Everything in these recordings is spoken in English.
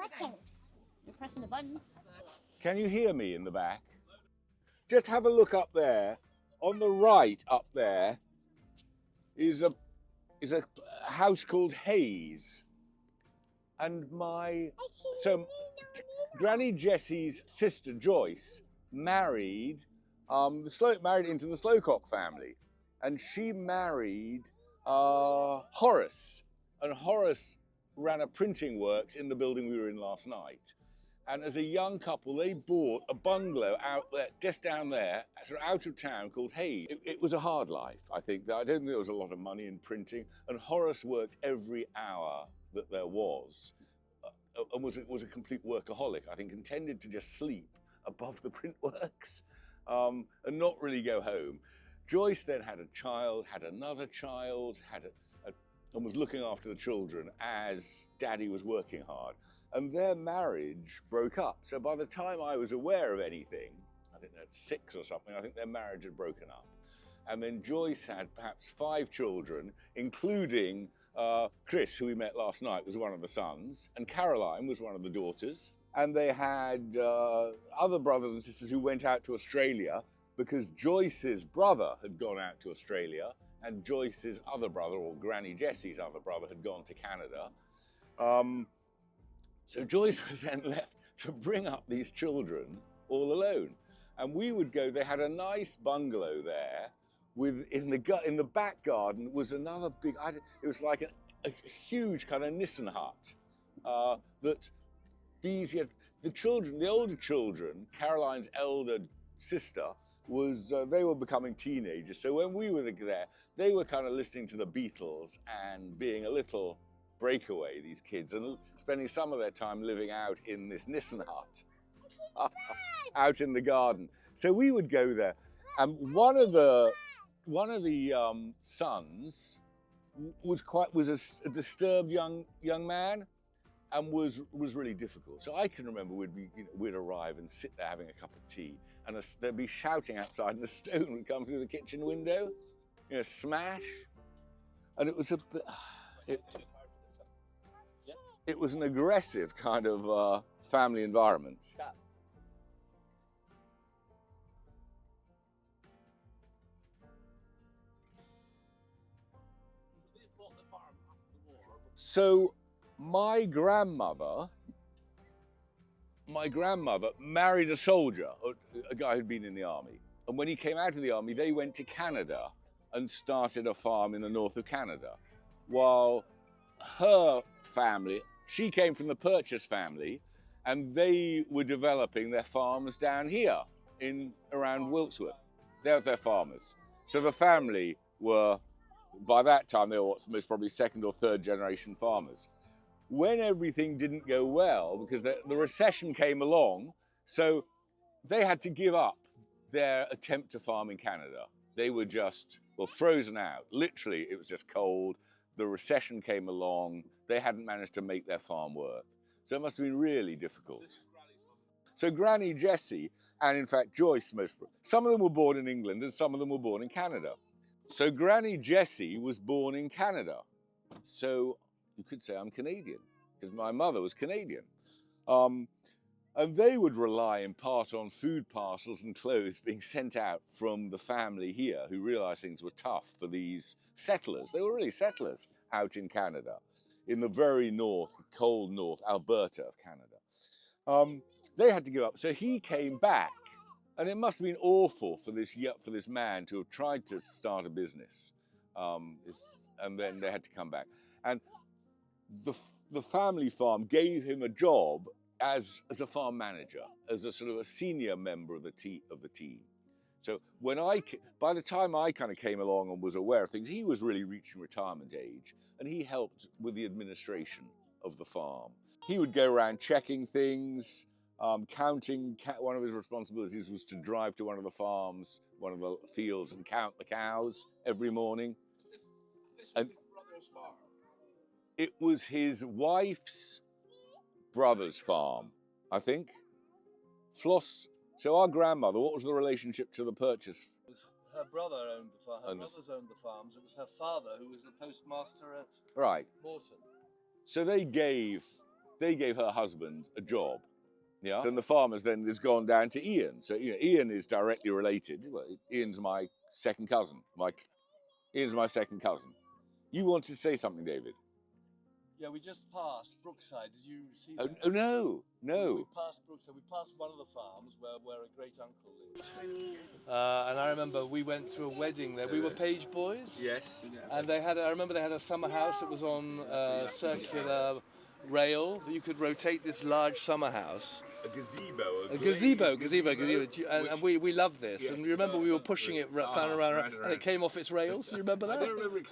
clicking. You're pressing the button. Can you hear me in the back? Just have a look up there. On the right up there is a house called Hayes. And Granny Jessie's sister Joyce married into the Slowcock family, and she married Horace, and Horace ran a printing works in the building we were in last night. And as a young couple, they bought a bungalow out there, just down there, sort of out of town, called Hayes. It was a hard life, I think. I don't think there was a lot of money in printing, and Horace worked every hour that there was, and was a complete workaholic. I think intended to just sleep above the print works, and not really go home. Joyce then had a child, had another child, and was looking after the children as Daddy was working hard. And their marriage broke up. So by the time I was aware of anything, I think at 6 or something, I think their marriage had broken up. And then Joyce had perhaps 5 children, including Chris, who we met last night, was one of the sons, and Caroline was one of the daughters. And they had other brothers and sisters who went out to Australia because Joyce's brother had gone out to Australia, and Joyce's other brother, or Granny Jessie's other brother, had gone to Canada. So Joyce was then left to bring up these children all alone. And we would go, they had a nice bungalow there, in the back garden was another big, it was like a huge kind of Nissen hut, that the children, the older children, Caroline's elder sister, they were becoming teenagers. So when we were there, they were kind of listening to the Beatles and being a little breakaway, these kids, and spending some of their time living out in this Nissen hut, out in the garden. So we would go there, and one of the sons was a disturbed young man, and was really difficult. So I can remember we'd arrive and sit there having a cup of tea, and there'd be shouting outside, and a stone would come through the kitchen window, smash, and it was a bit. It was an aggressive kind of family environment. So my grandmother married a soldier, a guy who'd been in the army. And when he came out of the army, they went to Canada and started a farm in the north of Canada. While her family, she came from the Purchase family, and they were developing their farms down here around Wilkesworth. They're farmers. So the family were, by that time, they were what's most probably 2nd or 3rd generation farmers. When everything didn't go well, because the recession came along, so they had to give up their attempt to farm in Canada. They were just, frozen out. Literally, it was just cold. The recession came along. They hadn't managed to make their farm work. So it must have been really difficult. So Granny Jessie, and in fact Joyce, some of them were born in England and some of them were born in Canada. So Granny Jessie was born in Canada. So you could say I'm Canadian, because my mother was Canadian. And they would rely in part on food parcels and clothes being sent out from the family here, who realized things were tough for these settlers. They were really settlers out in Canada, in the very north, cold north, Alberta of Canada. They had to give up. So he came back, and it must have been awful for this man to have tried to start a business, and then they had to come back. And the family farm gave him a job as a farm manager, as a sort of a senior member of the team. So by the time I kind of came along and was aware of things, he was really reaching retirement age, and he helped with the administration of the farm. He would go around checking things, counting. One of his responsibilities was to drive to one of the farms, one of the fields, and count the cows every morning. And it was his wife's brother's farm, I think. So our grandmother, what was the relationship to the Purchase? Her brother owned the farm. Her brothers owned the farms. It was her father who was the postmaster at Right. Morton. So they gave they gave her husband a job. Yeah, and the farmers then has gone down to Ian. So Ian is directly related. Well, Ian's my second cousin. Ian's my second cousin. You wanted to say something, David? Yeah, we just passed Brookside. Did you see Oh, that? oh no, no. We passed Brookside. We passed one of the farms where a great uncle lived. And I remember we went to a wedding there. We were page boys. Yes. And they had. I remember they had a summer house that was on circular rail. You could rotate this large summer house. A gazebo. A gazebo. And we loved this. Yes, and you remember we were pushing it around, and it came off its rails. Do you remember that? I don't remember it.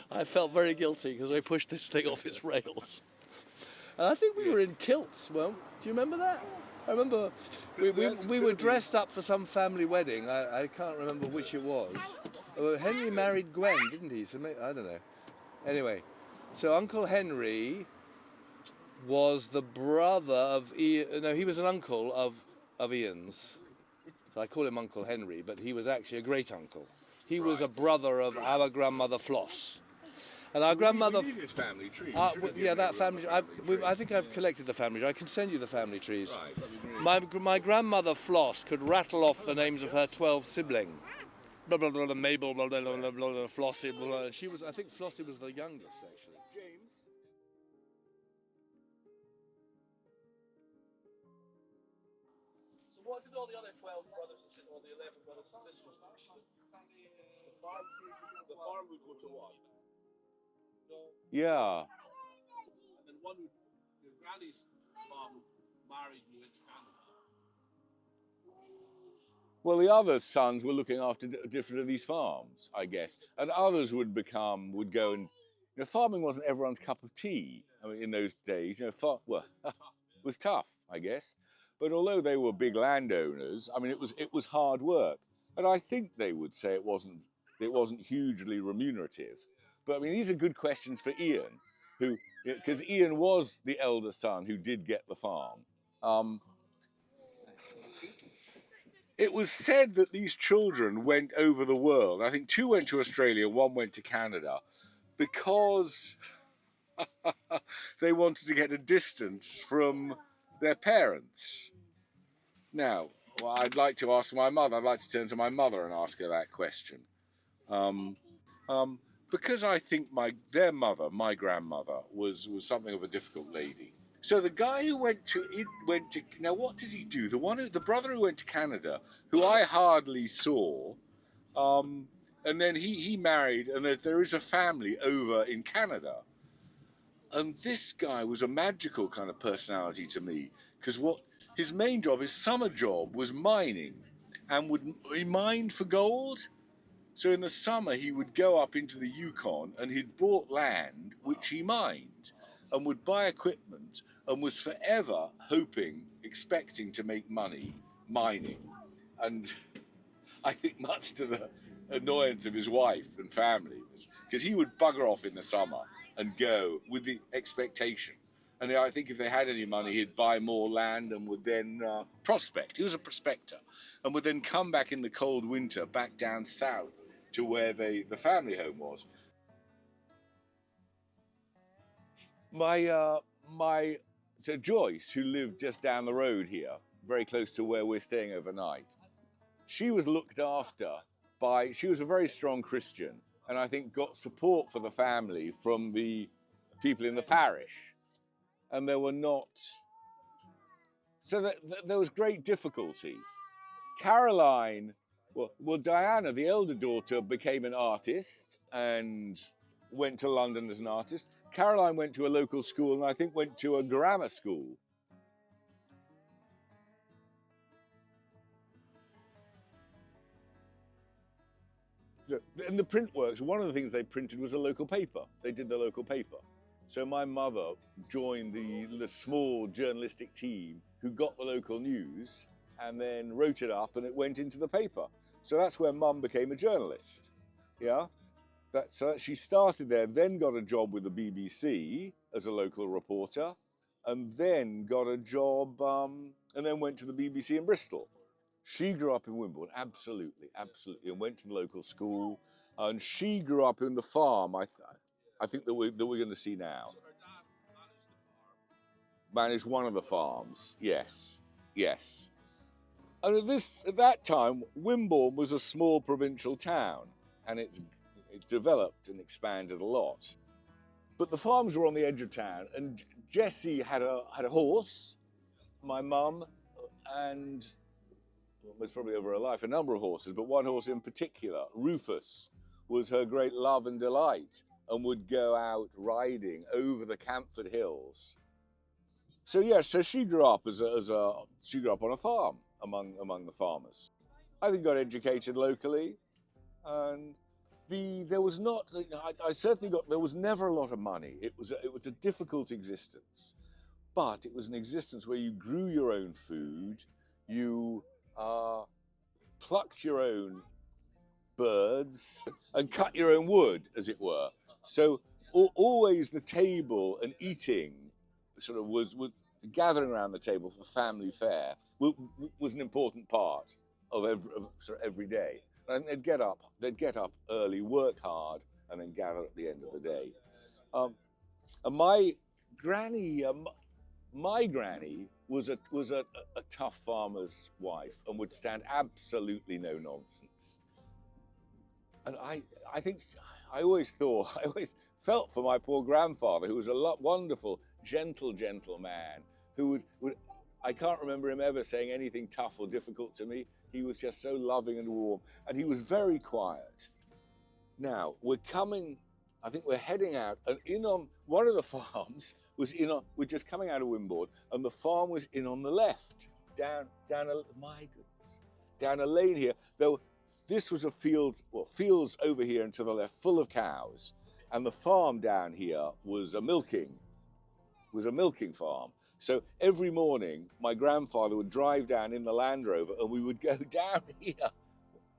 I felt very guilty because we pushed this thing off its rails. And I think we were in kilts. Well, do you remember that? I remember we were dressed up for some family wedding. I can't remember which it was. Henry married Gwen, didn't he? So I don't know. Anyway, so Uncle Henry was the brother of Ian. No, he was an uncle of Ian's. So I call him Uncle Henry, but he was actually a great uncle. He was a brother of our grandmother Floss. And our grandmother. We need his family tree. Yeah, that family. I think I've collected the family tree. I can send you the family trees. Right, my grandmother Floss could rattle off the names of her 12 siblings. Blah blah blah. Mabel. Blah blah blah. Blah Flossie. Blah. She was. I think Flossie was the youngest actually. James. So what did all the other 12 brothers and sisters, or the 11 brothers and sisters do? The farm would go to what? Yeah. And then your granny's mom married you into Canada. Well, the other sons were looking after different of these farms, I guess, and others would go and. Farming wasn't everyone's cup of tea. I mean, in those days, it was tough, I guess. But although they were big landowners, I mean, it was hard work, and I think they would say it wasn't hugely remunerative. But I mean, these are good questions for Ian, because Ian was the elder son who did get the farm. It was said that these children went over the world. I think 2 went to Australia, 1 went to Canada, because they wanted to get a distance from their parents. Now, I'd like to ask my mother. I'd like to turn to my mother and ask her that question. Because I think their mother, my grandmother, was something of a difficult lady. So the guy who went to now what did he do? The brother who went to Canada, who I hardly saw, and then he married, and there is a family over in Canada. And this guy was a magical kind of personality to me, because his main job, his summer job, was mining, and he mined for gold. So in the summer, he would go up into the Yukon, and he'd bought land, which he mined, and would buy equipment, and was forever expecting to make money mining. And I think much to the annoyance of his wife and family, because he would bugger off in the summer and go with the expectation. And I think if they had any money, he'd buy more land and would then prospect. He was a prospector, and would then come back in the cold winter, back down south to where the family home was. So Joyce, who lived just down the road here, very close to where we're staying overnight, she was looked after she was a very strong Christian, and I think got support for the family from the people in the parish. And there was great difficulty. Caroline, Diana, the elder daughter, became an artist and went to London as an artist. Caroline went to a local school, and I think went to a grammar school. So, in the print works, one of the things they printed was a local paper. They did the local paper. So my mother joined the small journalistic team who got the local news and then wrote it up, and it went into the paper. So that's where Mum became a journalist. Yeah? So she started there, then got a job with the BBC as a local reporter, and then got a job, and then went to the BBC in Bristol. She grew up in Wimborne, absolutely, and went to the local school. And she grew up in the farm, I think that we're going to see now. So her dad managed the farm, managed one of the farms. Yes, yes. And at that time, Wimborne was a small provincial town, and it's developed and expanded a lot. But the farms were on the edge of town, and Jessie had a horse, my mum, and well, was probably over her life a number of horses, but one horse in particular, Rufus, was her great love and delight, and would go out riding over the Camford Hills. So yes, so she grew up she grew up on a farm among the farmers. I think got educated locally, and there was not. I certainly got. There was never a lot of money. It was a difficult existence, but it was an existence where you grew your own food, you plucked your own birds, and cut your own wood, as it were. So always the table and eating sort of was gathering around the table for family fare was an important part of every day. And they'd get up early, work hard, and then gather at the end of the day. And my granny was a tough farmer's wife and would stand absolutely no nonsense. And I think I always felt for my poor grandfather, who was a wonderful, gentle man, who would I can't remember him ever saying anything tough or difficult to me. He was just so loving and warm, and he was very quiet. Now I think we're heading out, and in on one of the farms we're just coming out of Wimborne, and the farm was in on the left, down a lane here. Though this was a field, fields over here and to the left, full of cows, and the farm down here was a milking farm. So every morning, my grandfather would drive down in the Land Rover, and we would go down here,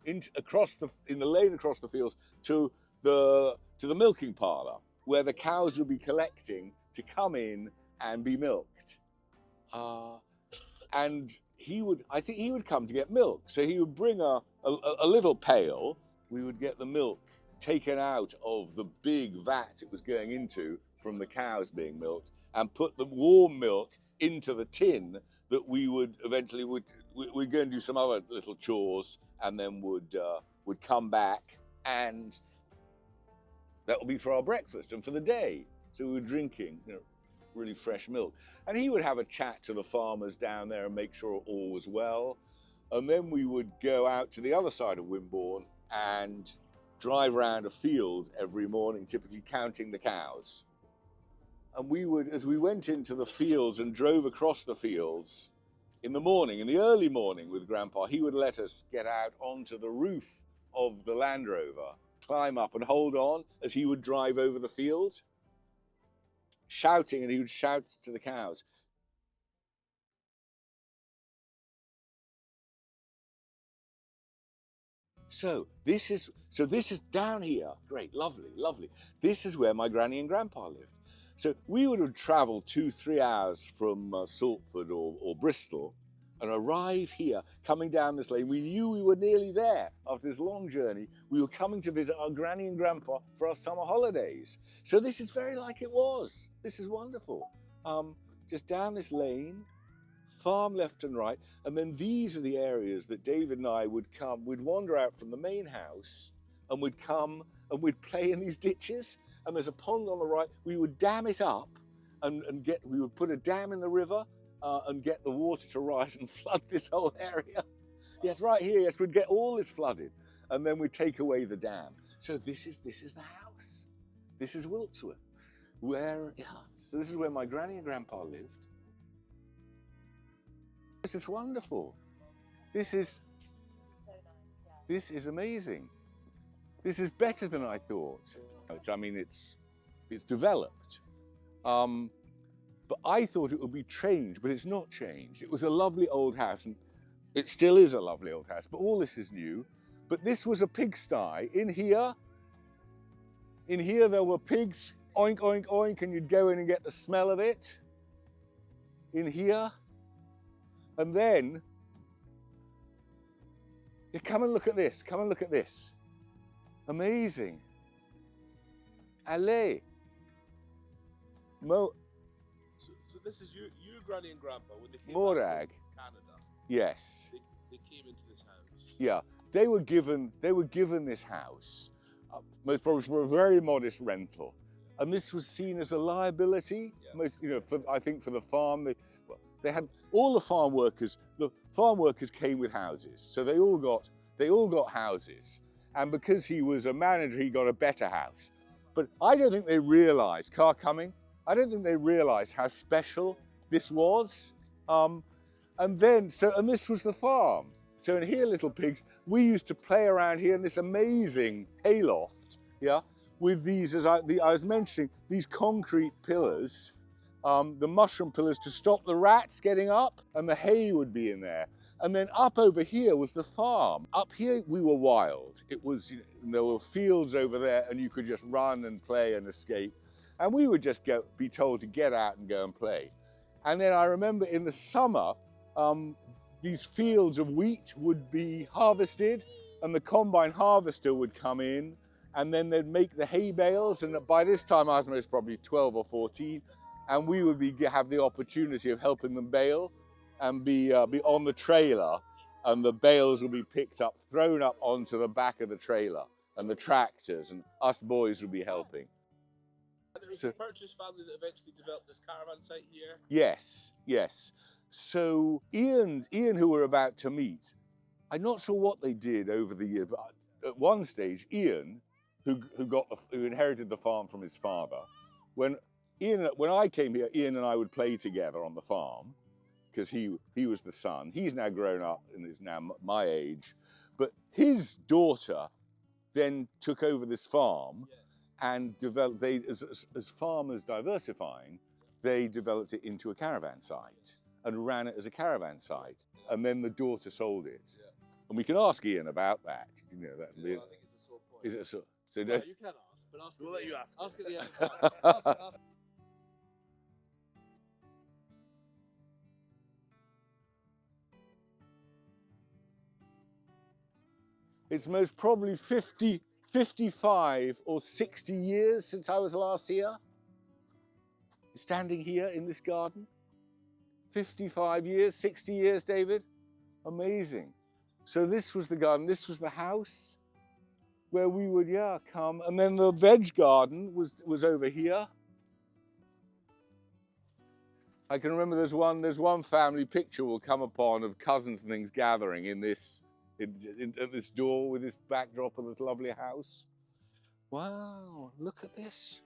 in the lane across the fields to the milking parlour, where the cows would be collecting to come in and be milked. And I think he would come to get milk. So he would bring a little pail. We would get the milk taken out of the big vat it was going into from the cows being milked, and put the warm milk into the tin that we would eventually we'd go and do some other little chores, and then would come back, and that would be for our breakfast and for the day. So we were drinking, really fresh milk. And he would have a chat to the farmers down there and make sure all was well. And then we would go out to the other side of Wimborne and drive around a field every morning, typically counting the cows. And we would, as we went into the fields and drove across the fields in the early morning with Grandpa, he would let us get out onto the roof of the Land Rover, climb up and hold on as he would drive over the field, shouting, and he would shout to the cows. So this is down here. Great, lovely. This is where my granny and grandpa lived. So we would have travelled 2-3 hours from Salford or Bristol and arrive here, coming down this lane. We knew we were nearly there after this long journey. We were coming to visit our granny and grandpa for our summer holidays. So this is very like it was. This is wonderful. Just down this lane, farm left and right, and then these are the areas that David and I would wander out from the main house, and we'd come and we'd play in these ditches, and there's a pond on the right. We would dam it up we would put a dam in the river and get the water to rise and flood this whole area. Yes, right here, yes, we'd get all this flooded, and then we'd take away the dam. So this is the house. This is Wiltsworth, so this is where my granny and grandpa lived. This is wonderful. This is So nice, yeah. This is amazing. This is better than I thought. I mean, it's developed. But I thought it would be changed, but it's not changed. It was a lovely old house, and it still is a lovely old house, but all this is new. But this was a pigsty. In here there were pigs, oink, oink, oink, and you'd go in and get the smell of it. In here. And then, come and look at this. Come and look at this. Amazing. Allez. this is your granny and grandpa when they came Morag. back from Canada. Yes. They came into this house. Yeah. They were given this house, most probably for a very modest rental, and this was seen as a liability. Yeah. Most, I think for the farm, they had all the farm workers. The farm workers came with houses, so they all got houses. And because he was a manager, he got a better house. But I don't think they realised, car coming. I don't think they realised how special this was. And this was the farm. So in here, little pigs, we used to play around here in this amazing hayloft, yeah, with these, as I was mentioning, these concrete pillars, the mushroom pillars to stop the rats getting up, and the hay would be in there. And then up over here was the farm. Up here, we were wild. It was, there were fields over there, and you could just run and play and escape. And we would just be told to get out and go and play. And then I remember in the summer, these fields of wheat would be harvested, and the combine harvester would come in, and then they'd make the hay bales. And by this time, I was most probably 12 or 14, and we would have the opportunity of helping them bale and be on the trailer, and the bales would be picked up, thrown up onto the back of the trailer, and the tractors, and us boys would be helping. And it was the Purchase family that eventually developed this caravan site here. Yes, yes. So Ian, who we're about to meet, I'm not sure what they did over the year, but at one stage, Ian, who inherited the farm from his father, when I came here, Ian and I would play together on the farm, because he was the son. He's now grown up and is now my age, but his daughter then took over this farm and developed. As farmers diversifying, they developed it into a caravan site and ran it as a caravan site, and then the daughter sold it. Yeah. And we can ask Ian about that. You know that. Yeah, I think it's a sore point. Is it so? So No, you can ask, but ask. We'll let you ask. Ask at the end. Ask. It's most probably 50, 55 or 60 years since I was last here. Standing here in this garden. 55 years, 60 years, David. Amazing. So this was the garden, this was the house where we would, come. And then the veg garden was over here. I can remember there's one family picture we'll come upon of cousins and things gathering in this, at this door with this backdrop of this lovely house. Wow, look at this.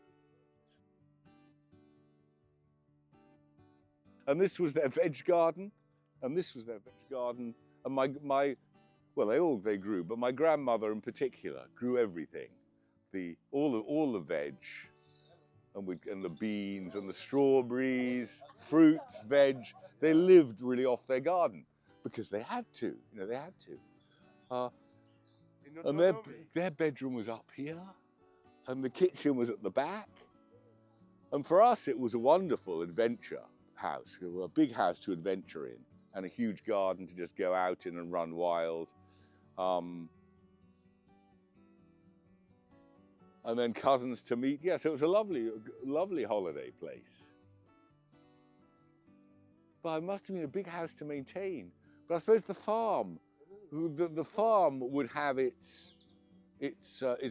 And this was their veg garden, and this was their veg garden. And they grew, but my grandmother in particular grew everything, all the veg, and the beans and the strawberries, fruits, veg. They lived really off their garden because they had to. They had to. And their bedroom was up here, and the kitchen was at the back. And for us, it was a wonderful adventure house, a big house to adventure in, and a huge garden to just go out in and run wild. And then cousins to meet. Yeah, so it was a lovely holiday place. But it must have been a big house to maintain. But I suppose the farm would have its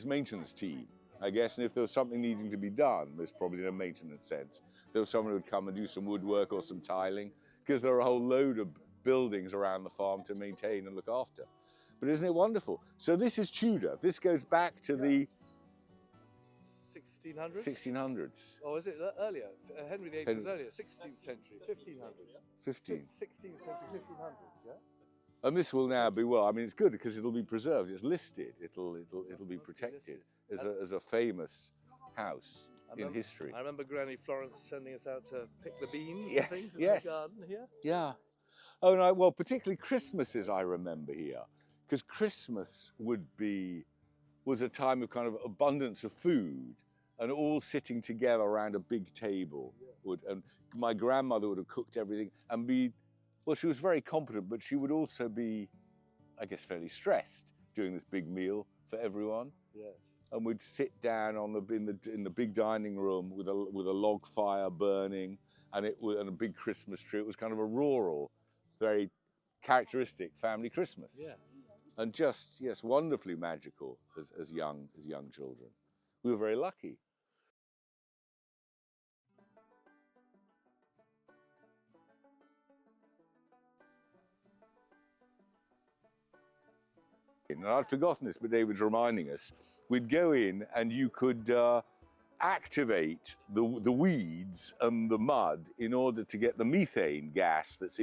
maintenance team, I guess. And if there was something needing to be done, there's probably no maintenance sense. There was someone who would come and do some woodwork or some tiling, because there are a whole load of buildings around the farm to maintain and look after. But isn't it wonderful? So this is Tudor. This goes back to the 1600s? 1600s. Or is it earlier? Henry VIII was earlier, 16th century, 1500s. 16th century, 1500s, yeah? And this will now be, it's good because it'll be preserved. It's listed. It'll be protected as a famous house in history. I remember Granny Florence sending us out to pick the beans Yes, and things in yes. the garden here. Yeah. Oh, no, particularly Christmases I remember here, because Christmas was a time of kind of abundance of food and all sitting together around a big table. And my grandmother would have cooked everything and she was very competent, but she would also be, I guess, fairly stressed doing this big meal for everyone. Yes. And we'd sit down in the big dining room with a log fire burning, and it was and a big Christmas tree. It was kind of a rural, very characteristic family Christmas. Yeah. And just, yes, wonderfully magical as young children. We were very lucky. And I'd forgotten this, but David's reminding us. We'd go in and you could activate the weeds and the mud in order to get the methane gas that's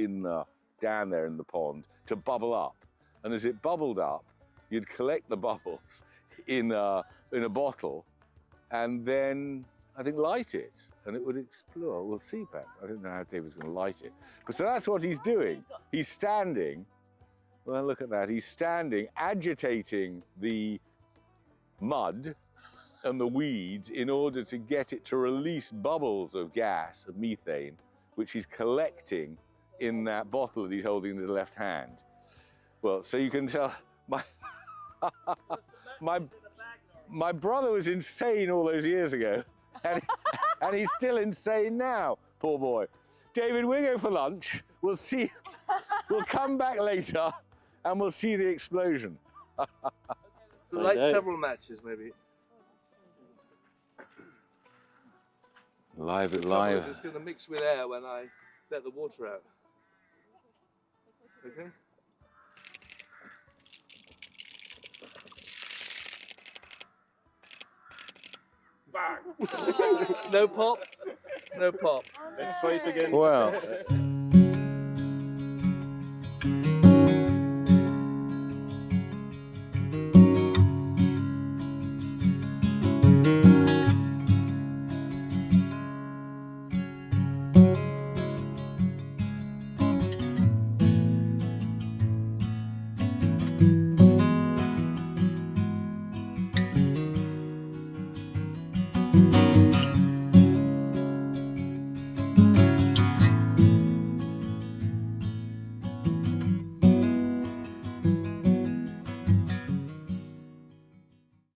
down there in the pond to bubble up. And as it bubbled up, you'd collect the bubbles in a bottle and then, I think, light it and it would explode. We'll see, perhaps. I don't know how David's going to light it. But so that's what he's doing. He's standing. Well, look at that. He's standing, agitating the mud and the weeds in order to get it to release bubbles of gas, of methane, which he's collecting in that bottle that he's holding in his left hand. Well, so you can tell my brother was insane all those years ago, and he's still insane now, poor boy. David, we're going for lunch. We'll see. We'll come back later, and we'll see the explosion. Like several matches, maybe. Live. It's going to mix with air when I let the water out. Okay. Bang! No pop. No pop. Let's try it again. Well.